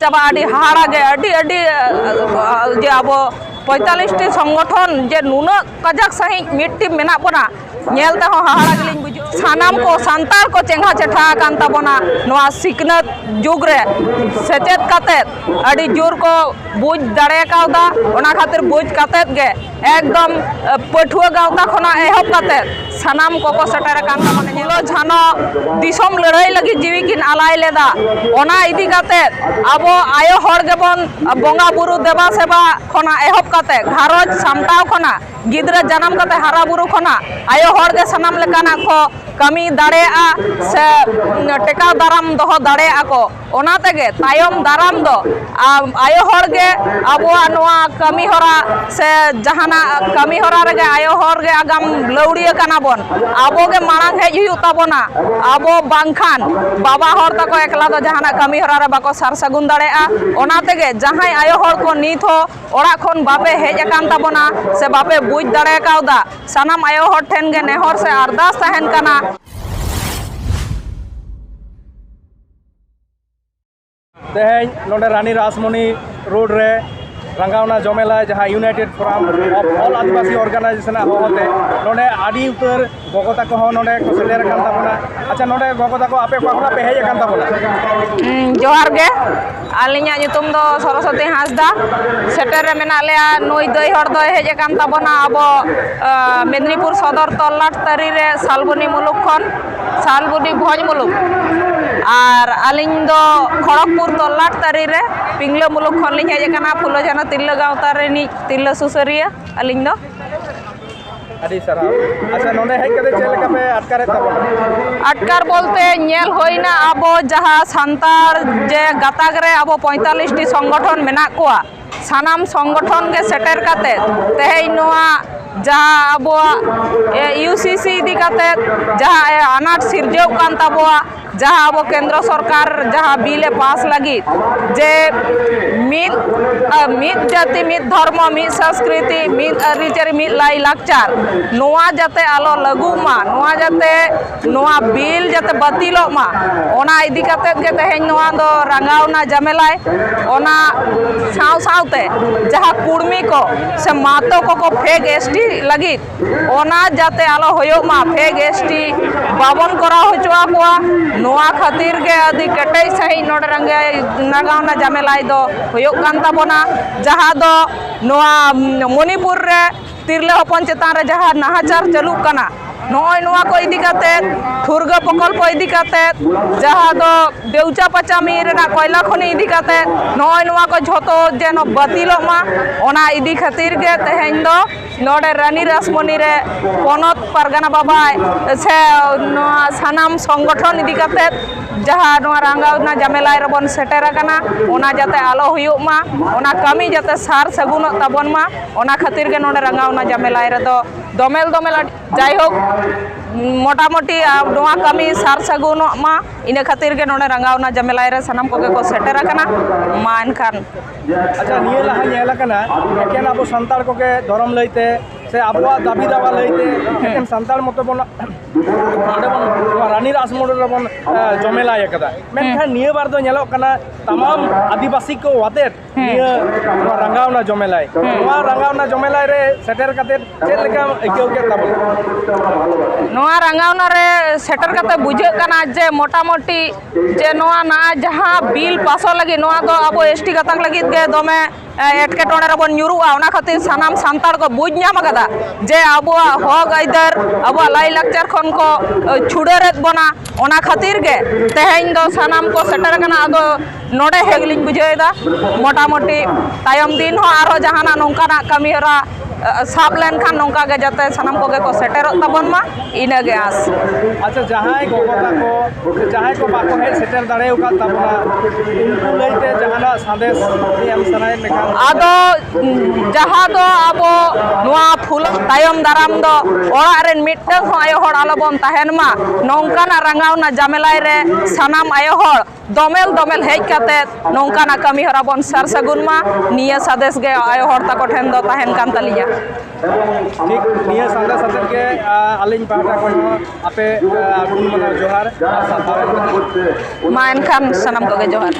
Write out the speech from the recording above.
चाबा आदि हाहाड़ा गे आदि जे अब 45टी संगठन जे नुना कजाक सही मिट्टी मेना बना नेलते हो हाहाड़ा गेलिंग बुझो सानाम को सांतार को चेंगा चेठा कान ताबोना नोआ सिकनत जुग रे सेचेत कातेत आदि जोर को बुझ दाड़े कावदा ओना खातिर बुझ कातेत गे एकदम पठुआ गावता खना एहब कातेत सानाम को सेटर कान ताबोना नेलो झानो दिसम लड़ाई लगी जीवी किन आलाय लेदा ओना इदी कातेत आबो आयो हर गेबन बंगा बुरु देवा सेवा खना एहब काते घारज सामटाव खना गिद्रा जन्म काते हारा बुरु खना आयो हर गे सनाम लेकाना को कमी दाड़ेआ से टेका दाराम दहो दाड़ेआ को ओना तेगे तायम दाराम दो आयो हर गे आबोआ नोआ कमी हरा से जहाना कमी हरा रेगे आयो हर गे आगाम लौड़िया काना बोन आबो गे मांग हेज हुयु ताबोना आबो बांखान बाबा हर तको एकला दो जहाना कमी हरा रे बाको सार सगुन दाड़ेआ ओना तेगे जहाय आयो हर को नीत हो ओड़ा खन बापे हेज अकान ताबोना से बापे बुझ दाड़े कावदा सानाम आयो हर ठेन गे नेहर से अरदास तहन काना तेहें नोडे रानी रासमणी रोड रे रंगावना जमेला जहाँ united forum of all Adivasi organisation होते नोडे आदि उतर गगता को नोडे को सेलेर कान ताबोना अच्छा नोडे गगता को आपे कोना पे हेज कान ताबोना जोहार गे आलिया नितुम दो सरस्वती हांसदा सेटर रे मेना लेया नई दई हर दो हेज कान ताबोना आबो मेदिनीपुर सदर तल्लाट तरी रे सालबनी मुलुक खन सालबनी भोज मुलुक और आलिंग दो खड़गपुर तल्लाट तरी रे पिंगला मुलुक खन लिंग हेज काना फुलो जाना तिल्ला गावता रे नि तिल्ला सुसरिया आलिंग दो आदि सरा अच्छा नोडे हेज कदे चेलका पे अटकारे ताबोना अटकार बोलते नेल होइना आबो जहाँ सांतार जे गाताक रे आबो 45टी संगठन मेना कोआ सानाम संगठन के सेटर काते तेहेई नोआ जहाँ अब यूसीसी इदी काते जहाँ अनाट सिरजव कान ताबोआ जहाँ अब केंद्र सरकार जहाँ बिले पास लगी जे मिद जाति मिद धर्म मिद संस्कृति मिद अरिचरी मिद लाई लाकचार नोआ जाते आलो लगू मा नोआ जाते नोआ बिल जाते बतिलो मा ओना इदी काते के तेहें नोआ दो रंगावना जमेलाय ओना साव सावते जहाँ कुर्मी को से मातो को फेक एसटी लगी ओना जाते आलो होयो मा फेक एसटी बाबन करा होचवा कोआ नोआ खातिर के आदि कटे सही नोड रंगे नगावना जमेलाई दो होयो कान ताबोना जहाँ दो नोआ मणिपुर रे तिरले हपन चेतान रे जहाँ नाहाचार चालू कना नोय नोआ को इदी काते ठुरगा प्रकल्प इदी काते जहाँ दो देउचा पचामी रेना कोयला खनि इदी काते नोय नोआ को झोतो जेनो बतिलो मा ओना इदी खातिर के तेहें दो नोडे रानी रासमणी रे पनत परगना बाबा से नोआ सानाम संगठन इदी काते जहाँ नोआ रंगावना जमेलाय रबन सेटर काना ओना जाते आलो हुयुग मा ओना कमी जाते सार सगुन ताबन मा ओना खातिर के नोडे रंगावना जमेलाय रे दो दोमेल जाय होक मोटामोटी नोआ कमी सार सगुन मा इने खातिर के नोडे रंगावना जमेलाय रे सनम कोगे को सेटर काना मा एनखान अच्छा निये लहा नेला कना एकेन आबो संताल कोगे धर्म लइते से आबोआ दाबी दावा लइते एकेन संताल मतो बन रानी रासमणी रे बन जमेला एकदा मेनखान निये बार दो नेलो कना तमाम आदिवासी को वाते निये रंगावना जमेलाय नोआ रंगावना जमेलाय रे सेटर काते चेल लेका एकेउ के ताबो नोआ रंगावना रे सेटर काते बुझे कना जे मोटामोटी जे नोआ ना जहाँ बिल पासो लगी नोआ दो आबो एसटी गाताक लगी गे दोमे एटकेटोणे रबन ᱧᱩᱨᱩᱜᱼᱟ ᱚᱱᱟ खातिर सानाम सांतार को बुझ ᱧᱟᱢ ᱟᱠᱟᱫᱟ जे आबोआ हक आइदर आबोआ लाई लाकचार खन को छुड़ेरेत बना ओना खातिर के तेहें दो सानाम को सेटर कना आदो नोडे हेगलिंग बुझेदा मोटामोटी तायम दिन हो आरो जहाना नोंकाना कमी हरा साब लेन खान नोंका गे जाते सानाम कोगे को सेटर ताबन मा इना गे आस अच्छा जहां गगता को जहां को बाको हे सेटर दाड़े उका ताबना उनको लइते जहाना संदेश एम सनाय मेखान आदो जहाँ दो आबो नोआ फुल तायम दाराम दो ओड़ा रेन मिटन हो आयो हड़ आलोबन तहन मा नोंकाना रंगावना जमेलाय रे सानाम आयो हड़ दोमेल दोमेल हेज काते नोंकाना कमी हरा बन सार सगुन मा निया सादेश गे आयो हड़ तको ठेन दो तहन कान तलिया ठीक निया संदेश सतर के आलिन पाटा को आपे गुण मना जोहार मा एनखान सानाम कोगे जोहार।